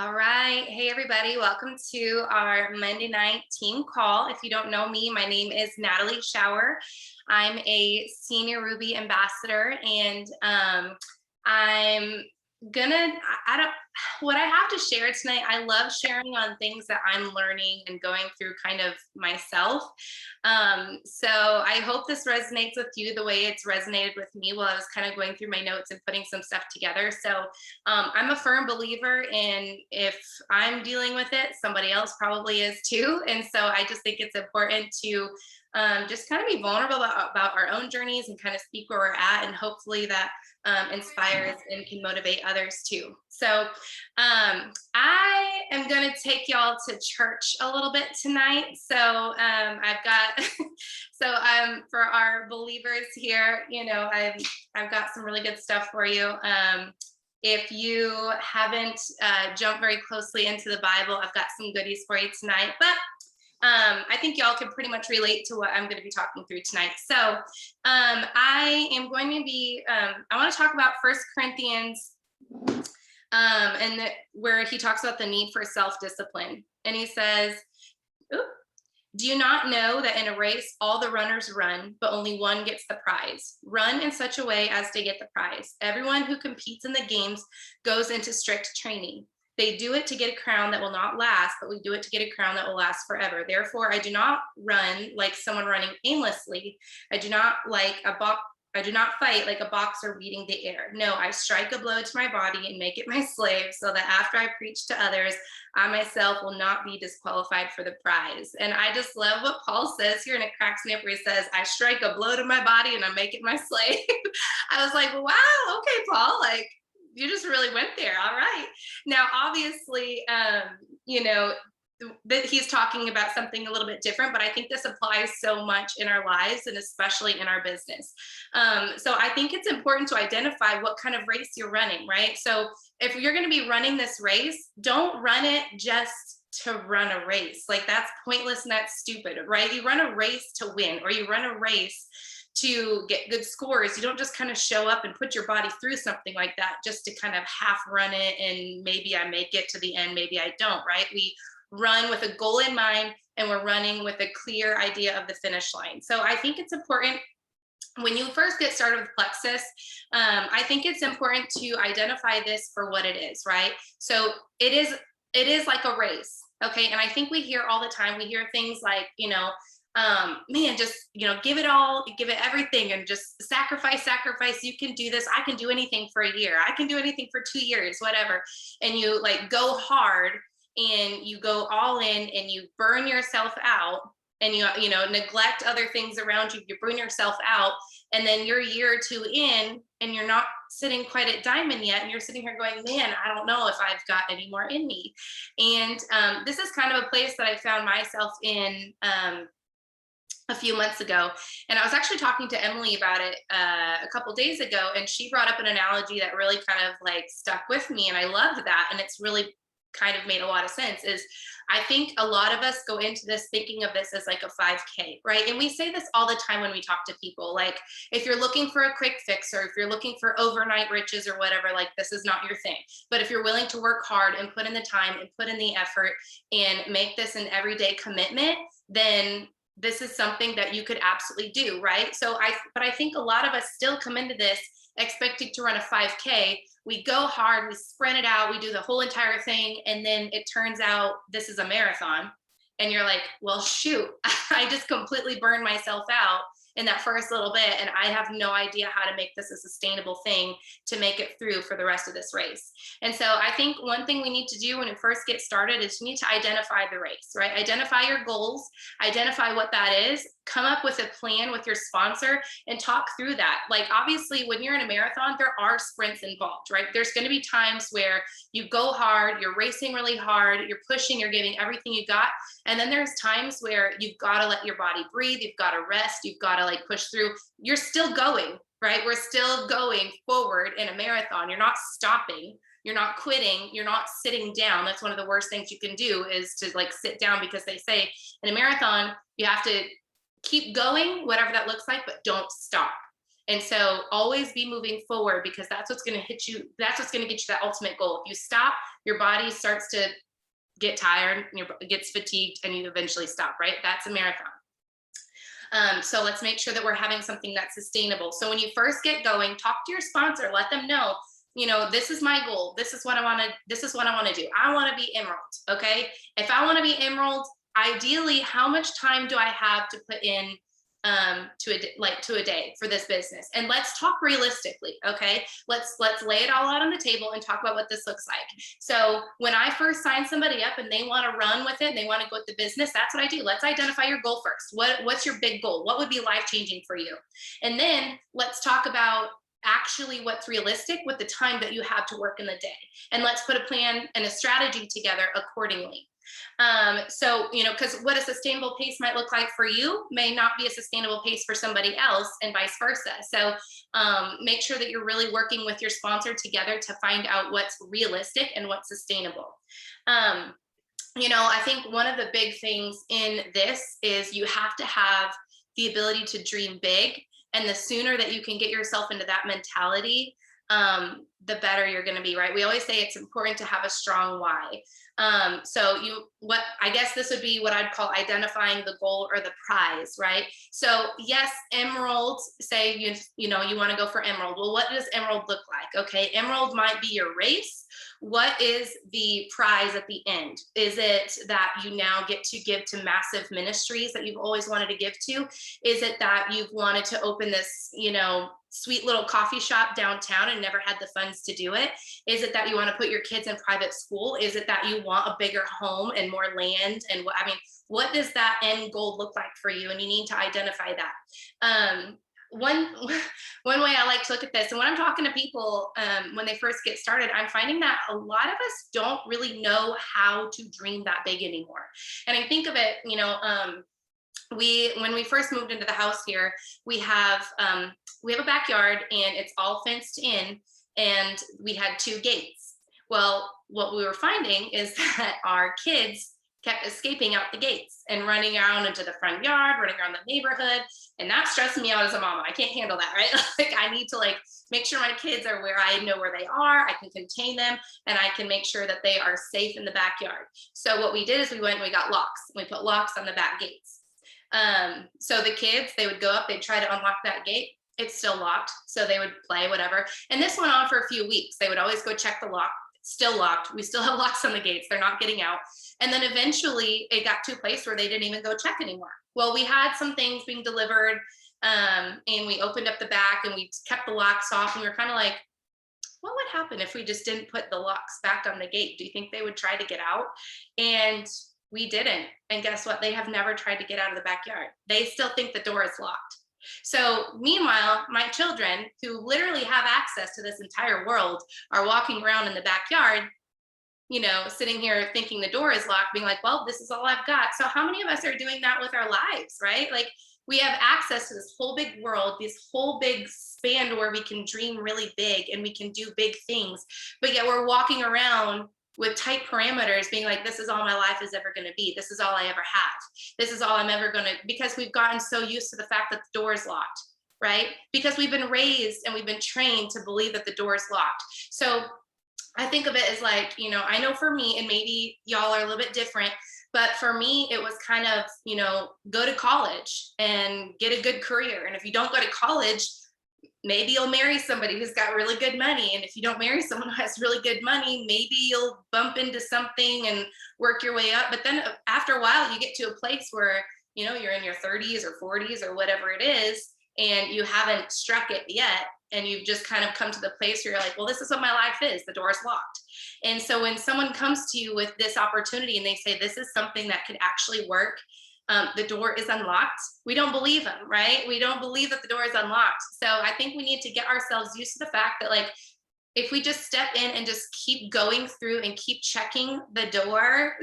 All right. Hey, everybody. Welcome to our Monday night team call. If you don't know me, my name is Natalie Shower. I'm a senior Ruby ambassador, and I'm gonna, I don't, what I have to share tonight, I love sharing on things that I'm learning and going through kind of myself. So I hope this resonates with you the way it's resonated with me while I was kind of going through my notes and putting some stuff together. So I'm a firm believer in if I'm dealing with it, somebody else probably is too. And so I just think it's important to just kind of be vulnerable about our own journeys and kind of speak where we're at. And hopefully that inspires and can motivate others too. So I am going to take y'all to church a little bit tonight. So I've got, for our believers here, I've got some really good stuff for you. If you haven't jumped very closely into the Bible, I've got some goodies for you tonight. But I think y'all can pretty much relate to what I'm going to be talking through tonight. So I am going to be, I want to talk about First Corinthians where he talks about the need for self-discipline. And he says, do you not know that in a race, all the runners run, but only one gets the prize? Run in such a way as to get the prize. Everyone who competes in the games goes into strict training. They do it to get a crown that will not last, but we do it to get a crown that will last forever. Therefore, I do not run like someone running aimlessly. I do not fight like a boxer beating the air. No, I strike a blow to my body and make it my slave, so that after I preach to others, I myself will not be disqualified for the prize. And I just love what Paul says here, and it cracks me up where he says, I strike a blow to my body and I make it my slave. I was like, wow, okay, Paul, like, you just really went there. All right. Now, obviously, that he's talking about something a little bit different, but I think this applies so much in our lives and especially in our business. So I think it's important to identify what kind of race you're running, right? So if you're going to be running this race, don't run it just to run a race. Like, that's pointless and that's stupid, right? You run a race to win, or you run a race to get good scores. You don't just kind of show up and put your body through something like that just to kind of half run it and maybe I make it to the end, maybe I don't, right? We run with a goal in mind, and we're running with a clear idea of the finish line. So I think it's important when you first get started with Plexus, I think it's important to identify this for what it is, right? So it is like a race, okay? And I think we hear all the time, we hear things like, man, just, give it all, give it everything, and just sacrifice. You can do this. I can do anything for a year. I can do anything for 2 years, whatever. And you like go hard and you go all in and you burn yourself out, and you neglect other things around you. You burn yourself out, and then you're a year or two in and you're not sitting quite at diamond yet, and you're sitting here going, man, I don't know if I've got any more in me. And this is kind of a place that I found myself in a few months ago. And I was actually talking to Emily about it a couple days ago, and she brought up an analogy that really kind of like stuck with me, and I loved that, and it's really kind of made a lot of sense. Is I think a lot of us go into this thinking of this as like a 5K, right? And we say this all the time when we talk to people, like, if you're looking for a quick fix, or if you're looking for overnight riches or whatever, like, this is not your thing. But if you're willing to work hard and put in the time and put in the effort and make this an everyday commitment, then this is something that you could absolutely do, right? But I think a lot of us still come into this expecting to run a 5K. We go hard, we sprint it out, we do the whole entire thing, and then it turns out this is a marathon. And you're like, well, shoot, I just completely burned myself out in that first little bit, and I have no idea how to make this a sustainable thing to make it through for the rest of this race. And so I think one thing we need to do when we first get started is you need to identify the race, right? Identify your goals, identify what that is, come up with a plan with your sponsor and talk through that. Like, obviously, when you're in a marathon, there are sprints involved, right? There's going to be times where you go hard, you're racing really hard, you're pushing, you're giving everything you got. And then there's times where you've got to let your body breathe, you've got to rest, you've got to like push through. You're still going, right? We're still going forward in a marathon. You're not stopping. You're not quitting. You're not sitting down. That's one of the worst things you can do, is to like sit down, because they say in a marathon, you have to keep going, whatever that looks like, but don't stop. And so always be moving forward, because that's what's going to hit you. That's what's going to get you that ultimate goal. If you stop, your body starts to get tired, gets fatigued, and you eventually stop, right? That's a marathon. So let's make sure that we're having something that's sustainable. So when you first get going, talk to your sponsor, let them know, this is my goal. This is what I want to, do. I want to be Emerald. Okay. If I want to be Emerald, ideally, how much time do I have to put in to a day for this business? And let's talk realistically. Okay. Let's lay it all out on the table and talk about what this looks like. So when I first sign somebody up and they want to run with it and they want to go with the business, that's what I do. Let's identify your goal first. What's your big goal? What would be life-changing for you? And then let's talk about actually what's realistic with the time that you have to work in the day. And let's put a plan and a strategy together accordingly. So, because what a sustainable pace might look like for you may not be a sustainable pace for somebody else, and vice versa. So, make sure that you're really working with your sponsor together to find out what's realistic and what's sustainable. I think one of the big things in this is you have to have the ability to dream big. And the sooner that you can get yourself into that mentality, the better you're going to be, right? We always say it's important to have a strong why. I guess this would be what I'd call identifying the goal or the prize, right? So yes, Emerald, say you want to go for Emerald. Well, what does Emerald look like? Okay, Emerald might be your race. What is the prize at the end? Is it that you now get to give to massive ministries that you've always wanted to give to? Is it that you've wanted to open this, sweet little coffee shop downtown and never had the funds to do it? Is it that you want to put your kids in private school? Is it that you want a bigger home and more land? And what does that end goal look like for you? And you need to identify that. One way I like to look at this, and when I'm talking to people when they first get started, I'm finding that a lot of us don't really know how to dream that big anymore. And I think of it, when we first moved into the house here, we have a backyard and it's all fenced in, and we had 2 gates. Well, what we were finding is that our kids kept escaping out the gates and running around into the front yard, running around the neighborhood. And that stressed me out as a mama. I can't handle that, right? Like, I need to make sure my kids are where I know where they are. I can contain them, and I can make sure that they are safe in the backyard. So what we did is we went and we got locks. We put locks on the back gates. So the kids, they would go up, they'd try to unlock that gate. It's still locked. So they would play, whatever. And this went on for a few weeks. They would always go check the lock. It's still locked. We still have locks on the gates. They're not getting out. And then eventually it got to a place where they didn't even go check anymore. Well, we had some things being delivered, and we opened up the back and we kept the locks off, and we were kind of like, what would happen if we just didn't put the locks back on the gate? Do you think they would try to get out? And we didn't. And guess what? They have never tried to get out of the backyard. They still think the door is locked. So meanwhile, my children, who literally have access to this entire world, are walking around in the backyard, sitting here thinking the door is locked, being like, well, this is all I've got. So how many of us are doing that with our lives, right? Like, we have access to this whole big world, this whole big span where we can dream really big and we can do big things, but yet we're walking around with tight parameters, being like, this is all my life is ever going to be. This is all I ever have. This is all I'm ever going to, because we've gotten so used to the fact that the door is locked, right? Because we've been raised and we've been trained to believe that the door is locked. So I think of it as like, I know for me, and maybe y'all are a little bit different, but for me, it was kind of, go to college and get a good career. And if you don't go to college, maybe you'll marry somebody who's got really good money. And if you don't marry someone who has really good money, maybe you'll bump into something and work your way up. But then after a while, you get to a place where, you're in your 30s or 40s or whatever it is, and you haven't struck it yet. And you've just kind of come to the place where you're like, well, this is what my life is. The door is locked. And so when someone comes to you with this opportunity and they say, this is something that could actually work, the door is unlocked, we don't believe them, right? We don't believe that the door is unlocked. So I think we need to get ourselves used to the fact that, like, if we just step in and just keep going through and keep checking the door,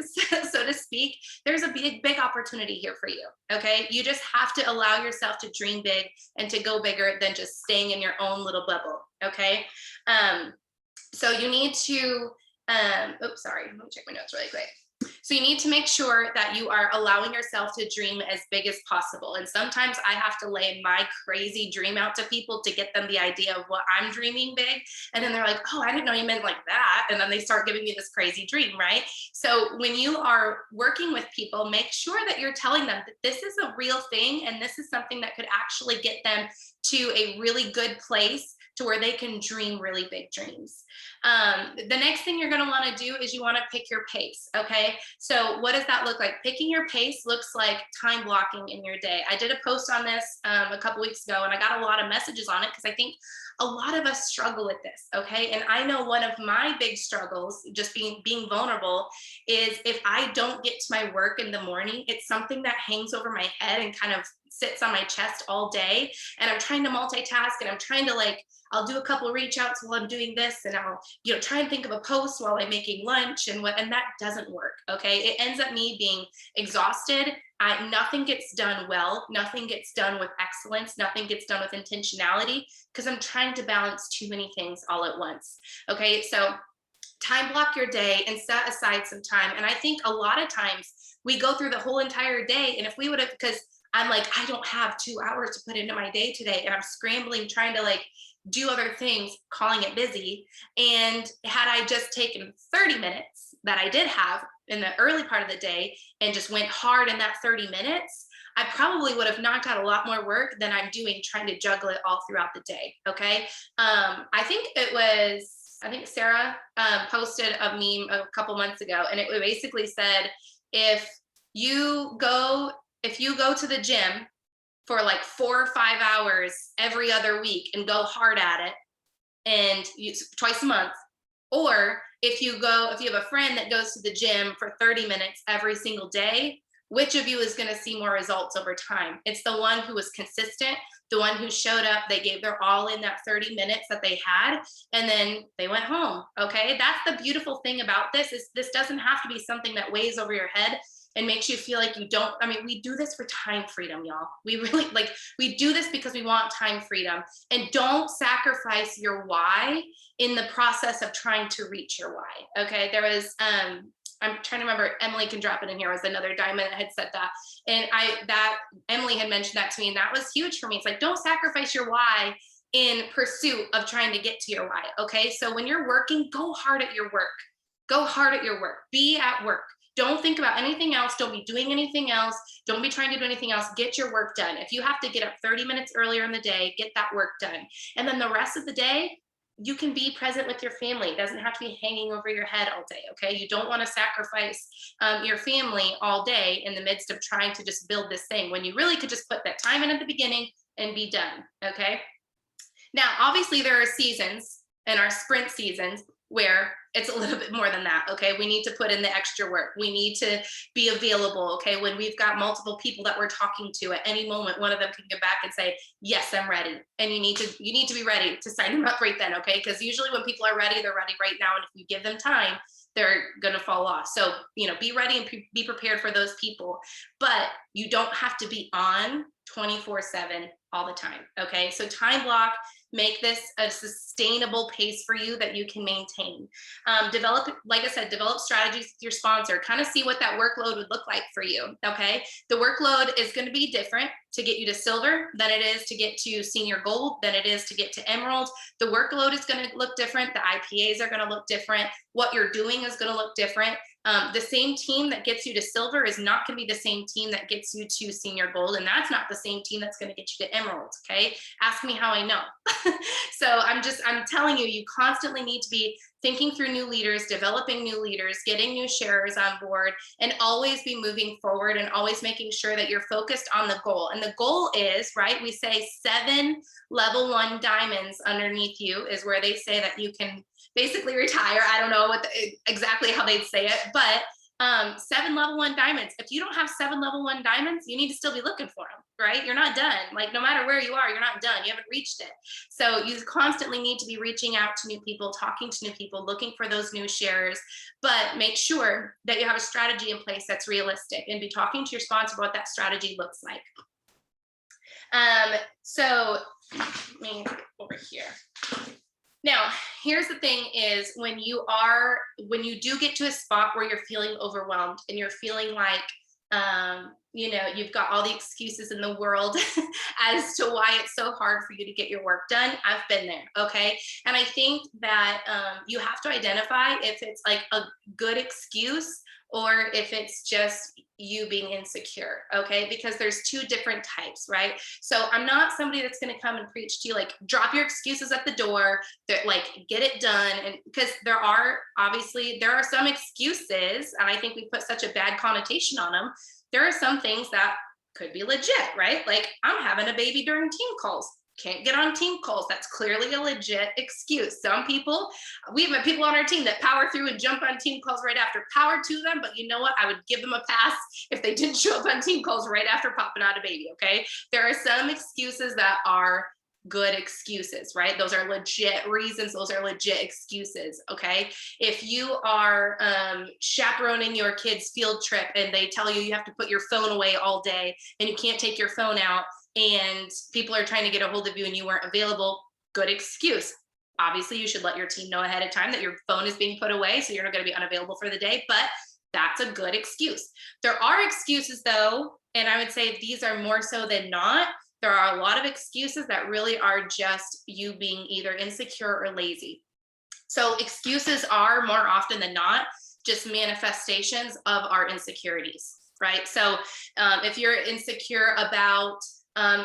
so to speak, there's a big opportunity here for you. Okay. You just have to allow yourself to dream big and to go bigger than just staying in your own little bubble. Okay. So you need to, oops, sorry. Let me check my notes really quick. So you need to make sure that you are allowing yourself to dream as big as possible. And sometimes I have to lay my crazy dream out to people to get them the idea of what I'm dreaming big. And then they're like, oh, I didn't know you meant like that. And then they start giving me this crazy dream, right? So when you are working with people, make sure that you're telling them that this is a real thing and this is something that could actually get them to a really good place to where they can dream really big dreams. The next thing you're going to want to do is you want to pick your pace. Okay. So what does that look like? Picking your pace looks like time blocking in your day. I did a post on this a couple weeks ago and I got a lot of messages on it because I think a lot of us struggle with this. Okay. And I know one of my big struggles, just being vulnerable, is if I don't get to my work in the morning, it's something that hangs over my head and kind of sits on my chest all day. And I'm trying to multitask and I'm trying to I'll do a couple of reach outs while I'm doing this, and I'll, try and think of a post while I'm making lunch, and that doesn't work. Okay. It ends up me being exhausted. Nothing gets done well. Nothing gets done with excellence. Nothing gets done with intentionality because I'm trying to balance too many things all at once. Okay. So time block your day and set aside some time. And I think a lot of times we go through the whole entire day. And if we would have, because I'm like, I don't have 2 hours to put into my day today. And I'm scrambling, trying to do other things, calling it busy. And had I just taken 30 minutes that I did have in the early part of the day and just went hard in that 30 minutes, I probably would have knocked out a lot more work than I'm doing trying to juggle it all throughout the day. Okay. I think Sarah posted a meme a couple months ago, and it basically said, if you go to the gym for 4 or 5 hours every other week and go hard at it, and twice a month, or if you have a friend that goes to the gym for 30 minutes every single day, which of you is going to see more results over time? It's the one who was consistent, the one who showed up, they gave their all in that 30 minutes that they had, and then they went home. Okay. That's the beautiful thing about this, is this doesn't have to be something that weighs over your head and makes you feel like you don't. I mean, we do this for time freedom, y'all. We really we do this because we want time freedom. And don't sacrifice your why in the process of trying to reach your why. Okay. There was, I'm trying to remember, Emily can drop it in here, was another diamond that had said that. And Emily had mentioned that to me, and that was huge for me. It's like, don't sacrifice your why in pursuit of trying to get to your why. Okay. So when you're working, go hard at your work. Go hard at your work. Be at work. Don't think about anything else. Don't be doing anything else. Don't be trying to do anything else. Get your work done. If you have to get up 30 minutes earlier in the day, get that work done. And then the rest of the day, you can be present with your family. It doesn't have to be hanging over your head all day. Okay. You don't want to sacrifice your family all day in the midst of trying to just build this thing, when you really could just put that time in at the beginning and be done. Okay. Now, obviously there are seasons, and our sprint seasons, where it's a little bit more than that. Okay. We need to put in the extra work. We need to be available. Okay. When we've got multiple people that we're talking to, at any moment, one of them can get back and say, yes, I'm ready. And you need to be ready to sign them up right then. Okay. Because usually when people are ready, they're ready right now. And if you give them time, they're going to fall off. So, be ready and be prepared for those people, but you don't have to be on 24/7 all the time. Okay. So time block, make this a sustainable pace for you that you can maintain. Like I said, develop strategies with your sponsor, kind of see what that workload would look like for you. Okay. The workload is going to be different to get you to silver than it is to get to senior gold, than it is to get to emerald. The workload is going to look different. The IPAs are going to look different. What you're doing is going to look different. The same team that gets you to silver is not going to be the same team that gets you to senior gold. And that's not the same team that's going to get you to emerald. Okay. Ask me how I know. So I'm telling you, you constantly need to be thinking through new leaders, developing new leaders, getting new sharers on board, and always be moving forward and always making sure that you're focused on the goal. And the goal is, right, we say 7 level 1 diamonds underneath you is where they say that you can basically retire. I don't know exactly how they'd say it, but 7 level 1 diamonds. If you don't have 7 level 1 diamonds, you need to still be looking for them, right? You're not done. No matter where you are, you're not done. You haven't reached it. So you constantly need to be reaching out to new people, talking to new people, looking for those new sharers, but make sure that you have a strategy in place that's realistic, and be talking to your sponsor about what that strategy looks like. So let me over here. Now, here's the thing is when you do get to a spot where you're feeling overwhelmed and you're feeling like, you've got all the excuses in the world as to why it's so hard for you to get your work done. I've been there. Okay. And I think that you have to identify if it's like a good excuse or if it's just you being insecure. Okay. Because there's two different types, right? So I'm not somebody that's going to come and preach to you, like, drop your excuses at the door, that, like, get it done. And because there are some excuses, and I think we put such a bad connotation on them. There are some things that could be legit, right? Like, I'm having a baby during team calls. Can't get on team calls. That's clearly a legit excuse. Some people, we have people on our team that power through and jump on team calls right after. Power to them, but you know what? I would give them a pass if they didn't show up on team calls right after popping out a baby, okay? There are some excuses that are good excuses, right? Those are legit reasons. Those are legit excuses, okay? If you are chaperoning your kid's field trip and they tell you have to put your phone away all day and you can't take your phone out, and people are trying to get a hold of you and you weren't available, good excuse. Obviously, you should let your team know ahead of time that your phone is being put away, so you're not going to be unavailable for the day, but that's a good excuse. There are excuses though, and I would say these are more so than not. There are a lot of excuses that really are just you being either insecure or lazy. So excuses are more often than not just manifestations of our insecurities, right? So if you're insecure about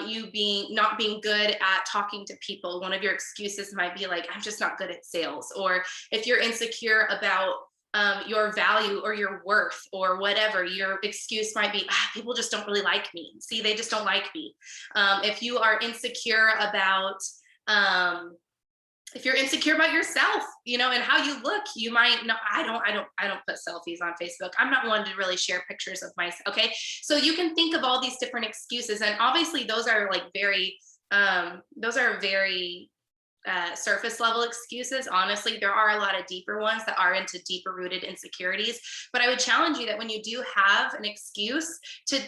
you not being good at talking to people, one of your excuses might be like, I'm just not good at sales. Or if you're insecure about your value or your worth or whatever, your excuse might be, people just don't really like me. See, they just don't like me. If you are insecure about if you're insecure about yourself, and how you look, you might know, I don't put selfies on Facebook. I'm not one to really share pictures of myself. Okay. So you can think of all these different excuses. And obviously those are like very surface level excuses. Honestly, there are a lot of deeper ones that are into deeper rooted insecurities. But I would challenge you that when you do have an excuse to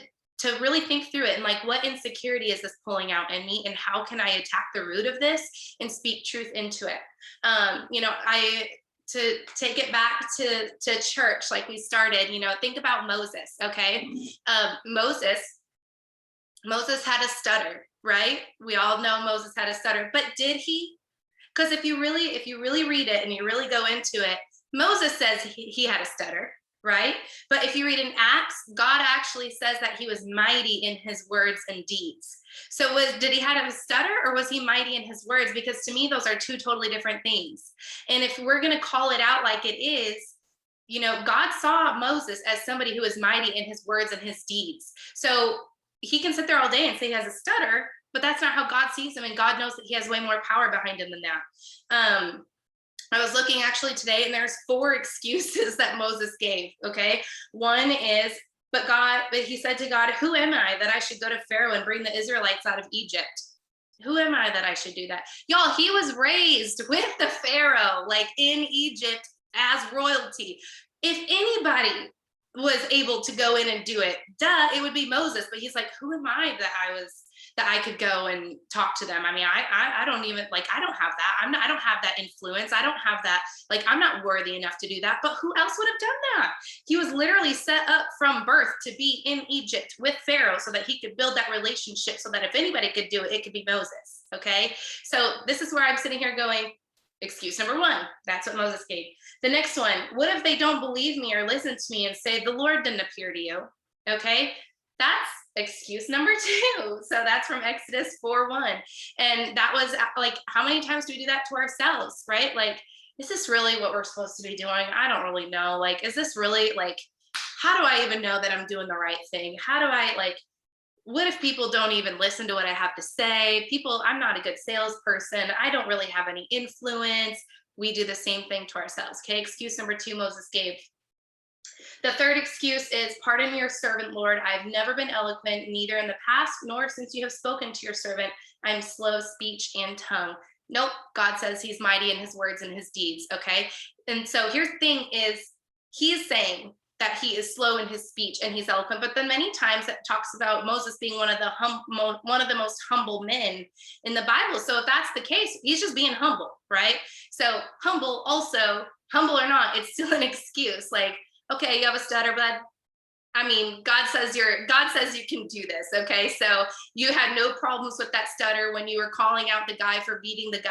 really think through it and like, what insecurity is this pulling out in me and how can I attack the root of this and speak truth into it? To take it back to church, like we started, think about Moses. Okay. Moses had a stutter, right? We all know Moses had a stutter, but did he? Because if you really read it and you really go into it, Moses says he had a stutter, right? But if you read in Acts, God actually says that he was mighty in his words and deeds. So did he have a stutter or was he mighty in his words? Because to me, those are two totally different things. And if we're going to call it out like it is, God saw Moses as somebody who was mighty in his words and his deeds. So he can sit there all day and say he has a stutter, but that's not how God sees him. And God knows that he has way more power behind him than that. I was looking actually today, and there's 4 excuses that Moses gave. Okay. One is, but he said to God, who am I that I should go to Pharaoh and bring the Israelites out of Egypt? Who am I that I should do that? Y'all, he was raised with the Pharaoh, like in Egypt as royalty. If anybody was able to go in and do it, it would be Moses. But he's like, who am I that I could go and talk to them? I mean, I don't even, like, I don't have that. I don't have that influence. I don't have that. Like, I'm not worthy enough to do that. But who else would have done that? He was literally set up from birth to be in Egypt with Pharaoh so that he could build that relationship so that if anybody could do it, it could be Moses. Okay. So this is where I'm sitting here going, excuse number 1, that's what Moses gave. The next one, what if they don't believe me or listen to me and say, the Lord didn't appear to you? Okay. That's excuse number 2. So that's from Exodus 4:1. And that was like, how many times do we do that to ourselves, right? Like, is this really what we're supposed to be doing? I don't really know. Like, is this really, like, how do I even know that I'm doing the right thing? How do I, like, what if people don't even listen to what I have to say? I'm not a good salesperson. I don't really have any influence. We do the same thing to ourselves. Okay. Excuse number 2, Moses gave. The third excuse is, pardon me, your servant, Lord. I've never been eloquent, neither in the past nor since you have spoken to your servant. I'm slow of speech and tongue. Nope. God says he's mighty in his words and his deeds. Okay. And so here's the thing is, he's saying, that he is slow in his speech and he's eloquent, but then many times it talks about Moses being one of the most humble men in the Bible. So if that's the case, he's just being humble, right? So humble or not, it's still an excuse. Like, okay, you have a stutter, but I mean, God says you can do this. Okay. So you had no problems with that stutter when you were calling out the guy for beating the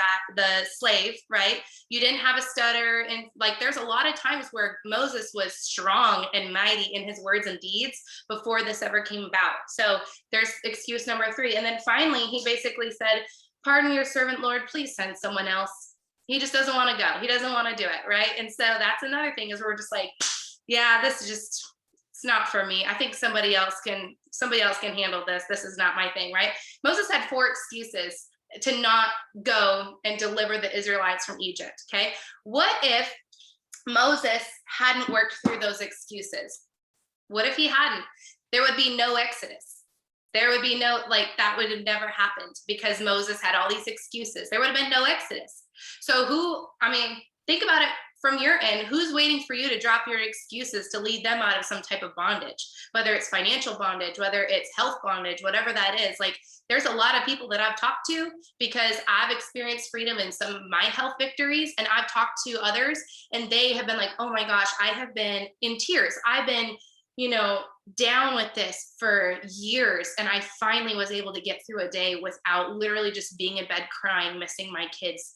slave, right? You didn't have a stutter. And like, there's a lot of times where Moses was strong and mighty in his words and deeds before this ever came about. So there's excuse number 3. And then finally, he basically said, pardon your servant, Lord, please send someone else. He just doesn't want to go. He doesn't want to do it. Right. And so that's another thing is we're just like, yeah, this is just, it's not for me. I think somebody else can handle this. This is not my thing, right? Moses had 4 excuses to not go and deliver the Israelites from Egypt. Okay. What if Moses hadn't worked through those excuses? What if he hadn't? There would be no Exodus. There would be no, like, that would have never happened because Moses had all these excuses. There would have been no Exodus. So think about it from your end. Who's waiting for you to drop your excuses to lead them out of some type of bondage, whether it's financial bondage, whether it's health bondage, whatever that is? Like, there's a lot of people that I've talked to because I've experienced freedom in some of my health victories, and I've talked to others and they have been like, oh my gosh, I have been in tears. I've been, down with this for years. And I finally was able to get through a day without literally just being in bed crying, missing my kids,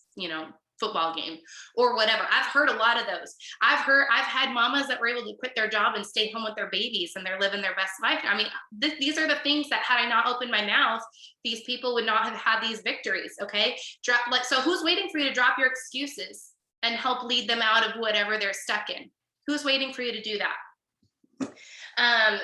football game or whatever. I've heard a lot of those. I've had mamas that were able to quit their job and stay home with their babies and they're living their best life. I mean, these are the things that had I not opened my mouth, these people would not have had these victories. Okay. So who's waiting for you to drop your excuses and help lead them out of whatever they're stuck in? Who's waiting for you to do that?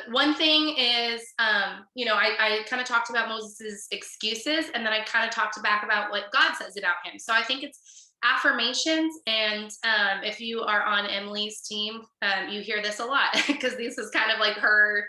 One thing is, I kind of talked about Moses's excuses, and then I kind of talked back about what God says about him. So I think it's affirmations. And if you are on Emily's team, you hear this a lot because this is kind of like her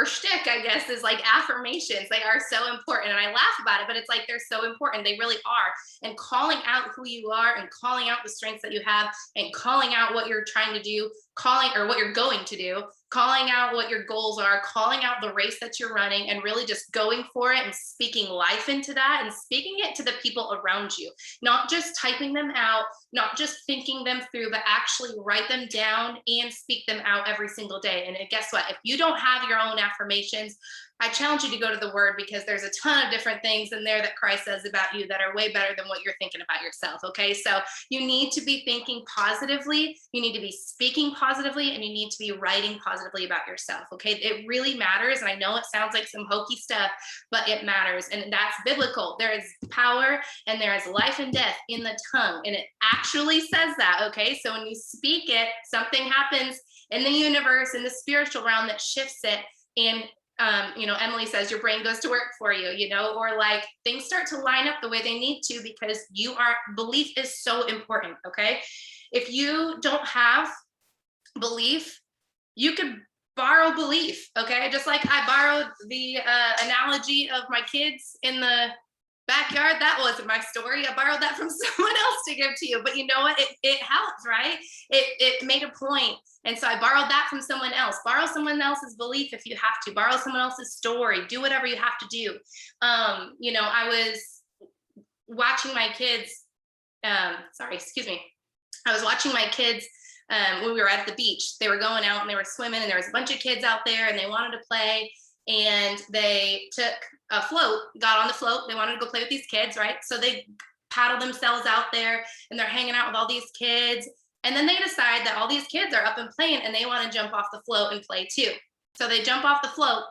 shtick, I guess, is like affirmations. They are so important. And I laugh about it, but it's like, they're so important. They really are. And calling out who you are and calling out the strengths that you have and calling out what you're trying to do, what you're going to do, calling out what your goals are, calling out the race that you're running, and really just going for it and speaking life into that and speaking it to the people around you, not just typing them out, not just thinking them through, but actually write them down and speak them out every single day. And guess what? If you don't have your own affirmations, I challenge you to go to the Word, because there's a ton of different things in there that Christ says about you that are way better than what you're thinking about yourself. Okay. So you need to be thinking positively. You need to be speaking positively, and you need to be writing positively about yourself. Okay. It really matters. And I know it sounds like some hokey stuff, but it matters. And that's biblical. There is power and there is life and death in the tongue. And it actually says that. Okay. So when you speak it, something happens in the universe, in the spiritual realm, that shifts it. And Emily says your brain goes to work for you, or like things start to line up the way they need to, because belief is so important. Okay. If you don't have belief, you could borrow belief. Okay. Just like I borrowed the analogy of my kids in the backyard. That wasn't my story. I borrowed that from someone else to give to you, but you know what? It helped, right? It made a point. And so I borrowed that from someone else. Borrow someone else's belief if you have to. Borrow someone else's story. Do whatever you have to do. I was watching my kids. I was watching my kids when we were at the beach. They were going out and they were swimming, and there was a bunch of kids out there, and they wanted to play. And they took a float, got on the float. They wanted to go play with these kids, right? So they paddle themselves out there, and they're hanging out with all these kids. And then they decide that all these kids are up and playing, and they want to jump off the float and play too. So they jump off the float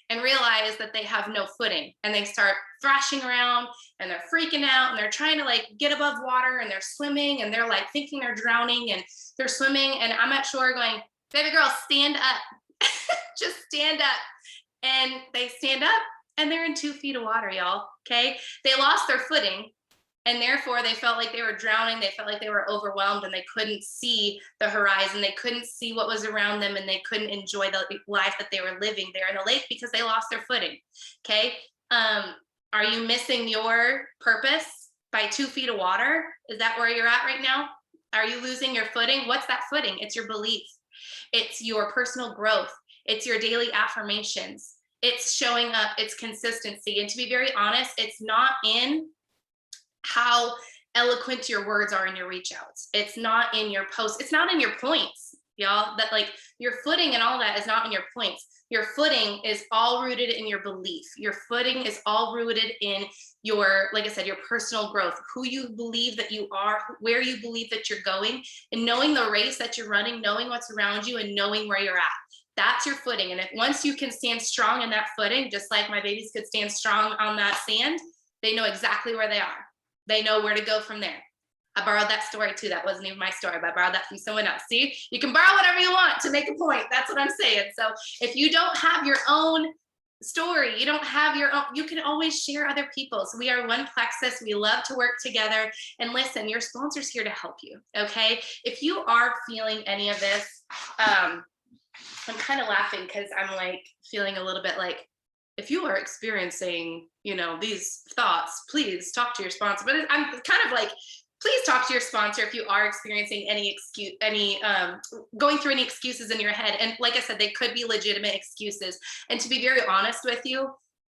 and realize that they have no footing, and they start thrashing around, and they're freaking out, and they're trying to like get above water, and they're swimming, and they're like thinking they're drowning, and they're swimming. And I'm at shore going, baby girl, stand up. Just stand up. And they stand up, and they're in 2 feet of water, y'all. Okay. They lost their footing, and therefore they felt like they were drowning. They felt like they were overwhelmed, and they couldn't see the horizon. They couldn't see what was around them, and they couldn't enjoy the life that they were living there in the lake because they lost their footing. Okay. Are you missing your purpose by 2 feet of water? Is that where you're at right now? Are you losing your footing? What's that footing? It's your belief. It's your personal growth. It's your daily affirmations. It's showing up, it's consistency. And to be very honest, it's not in how eloquent your words are in your reach outs. It's not in your posts. It's not in your points, y'all. That like your footing and all that is not in your points. Your footing is all rooted in your belief. Your footing is all rooted in your, like I said, your personal growth, who you believe that you are, where you believe that you're going, and knowing the race that you're running, knowing what's around you, and knowing where you're at. That's your footing. And if once you can stand strong in that footing, just like my babies could stand strong on that sand, they know exactly where they are. They know where to go from there. I borrowed that story too. That wasn't even my story, but I borrowed that from someone else. See, you can borrow whatever you want to make a point. That's what I'm saying. So if you don't have your own story, you don't have your own, you can always share other people's. We are one plexus. We love to work together. And listen, your sponsor's here to help you. Okay. If you are feeling any of this, I'm kind of laughing because I'm like feeling a little bit like, if you are experiencing, these thoughts, please talk to your sponsor. But I'm kind of like, please talk to your sponsor if you are experiencing going through any excuses in your head. And like I said, they could be legitimate excuses. And to be very honest with you,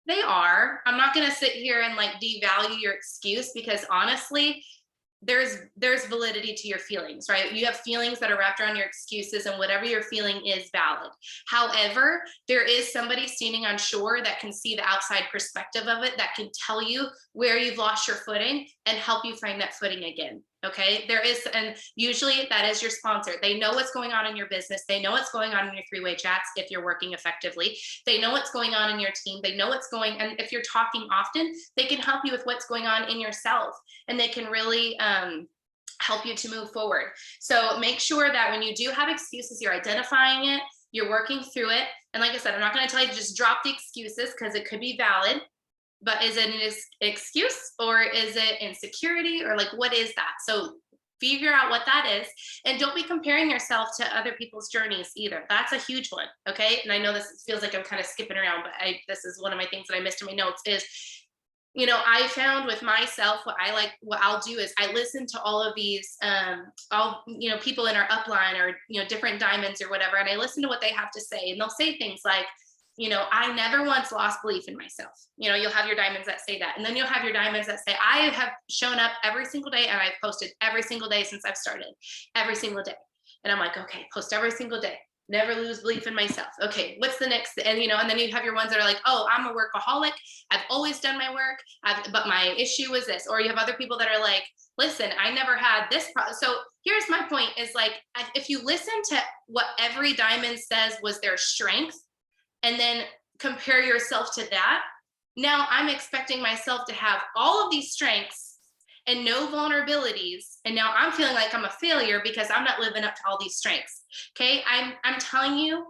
they are. I'm not going to sit here and like devalue your excuse, because honestly, there's validity to your feelings, right? You have feelings that are wrapped around your excuses, and whatever you're feeling is valid. However, there is somebody standing on shore that can see the outside perspective of it, that can tell you where you've lost your footing and help you find that footing again. Okay, there is, and usually that is your sponsor. They know what's going on in your business. They know what's going on in your three-way chats if you're working effectively. They know what's going on in your team. They know what's going, and if you're talking often, they can help you with what's going on in yourself, and they can really help you to move forward. So make sure that when you do have excuses, you're identifying it, you're working through it. And like I said, I'm not going to tell you to just drop the excuses, because it could be valid. But is it an excuse, or is it insecurity, or like, what is that? So figure out what that is, and don't be comparing yourself to other people's journeys either. That's a huge one. Okay. And I know this feels like I'm kind of skipping around, but this is one of my things that I missed in my notes is, I found with myself, what I'll do is I listen to all of these, people in our upline, or, different diamonds or whatever. And I listen to what they have to say, and they'll say things like, I never once lost belief in myself. You'll have your diamonds that say that. And then you'll have your diamonds that say, I have shown up every single day, and I've posted every single day since I've started, every single day. And I'm like, okay, post every single day. Never lose belief in myself. Okay, what's the next? And, and then you have your ones that are like, oh, I'm a workaholic. I've always done my work, but my issue was this. Or you have other people that are like, listen, I never had this problem. So here's my point is like, if you listen to what every diamond says was their strength, and then compare yourself to that, now I'm expecting myself to have all of these strengths and no vulnerabilities. And now I'm feeling like I'm a failure because I'm not living up to all these strengths. Okay. I'm telling you,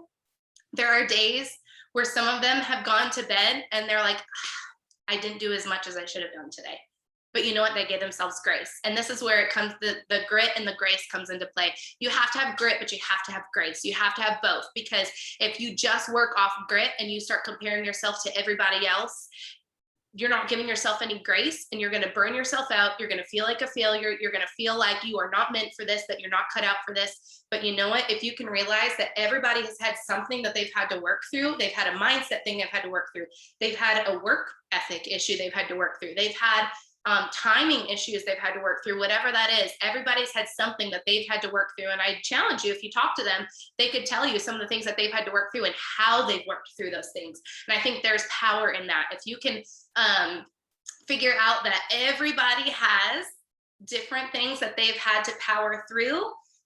there are days where some of them have gone to bed and they're like, I didn't do as much as I should have done today. But you know what? They give themselves grace. And this is where it comes, the grit and the grace comes into play. You have to have grit, but you have to have grace. You have to have both, because if you just work off grit and you start comparing yourself to everybody else, you're not giving yourself any grace, and you're going to burn yourself out. You're going to feel like a failure. You're going to feel like you are not meant for this, that you're not cut out for this. But you know what? If you can realize that everybody has had something that they've had to work through, they've had a mindset thing they've had to work through. They've had a work ethic issue they've had to work through. They've had timing issues they've had to work through, whatever that is. Everybody's had something that they've had to work through. And I challenge you, if you talk to them, they could tell you some of the things that they've had to work through and how they've worked through those things. And I think there's power in that. If you can figure out that everybody has different things that they've had to power through,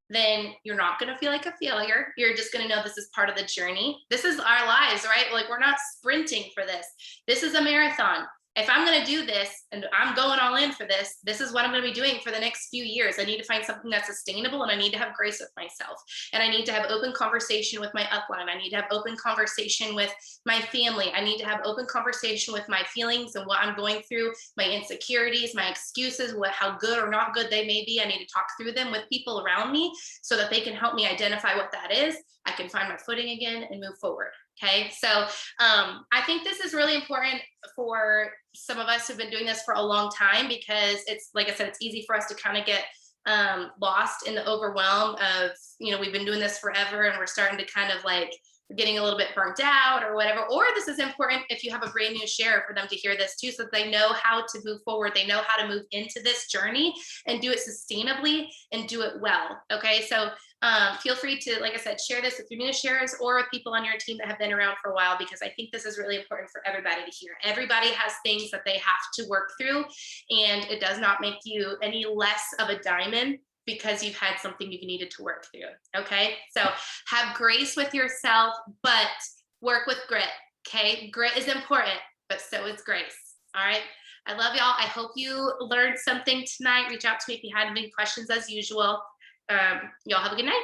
then you're not going to feel like a failure. You're just going to know this is part of the journey. This is our lives, right? Like, we're not sprinting for this. This is a marathon. If I'm going to do this and I'm going all in for this, this is what I'm going to be doing for the next few years. I need to find something that's sustainable, and I need to have grace with myself. And I need to have open conversation with my upline. I need to have open conversation with my family. I need to have open conversation with my feelings and what I'm going through, my insecurities, my excuses, how good or not good they may be. I need to talk through them with people around me so that they can help me identify what that is. I can find my footing again and move forward. Okay. So I think this is really important for some of us who've been doing this for a long time, because it's, like I said, it's easy for us to kind of get lost in the overwhelm of, we've been doing this forever and we're starting to kind of like, we're getting a little bit burnt out or whatever. Or this is important if you have a brand new share for them to hear this too, so that they know how to move forward. They know how to move into this journey and do it sustainably and do it well. Okay. So feel free to, like I said, share this with your new shares or with people on your team that have been around for a while, because I think this is really important for everybody to hear. Everybody has things that they have to work through, and it does not make you any less of a diamond because you've had something you needed to work through. Okay. So have grace with yourself, but work with grit. Okay. Grit is important, but so is grace. All right. I love y'all. I hope you learned something tonight. Reach out to me if you had any questions as usual. Y'all have a good night.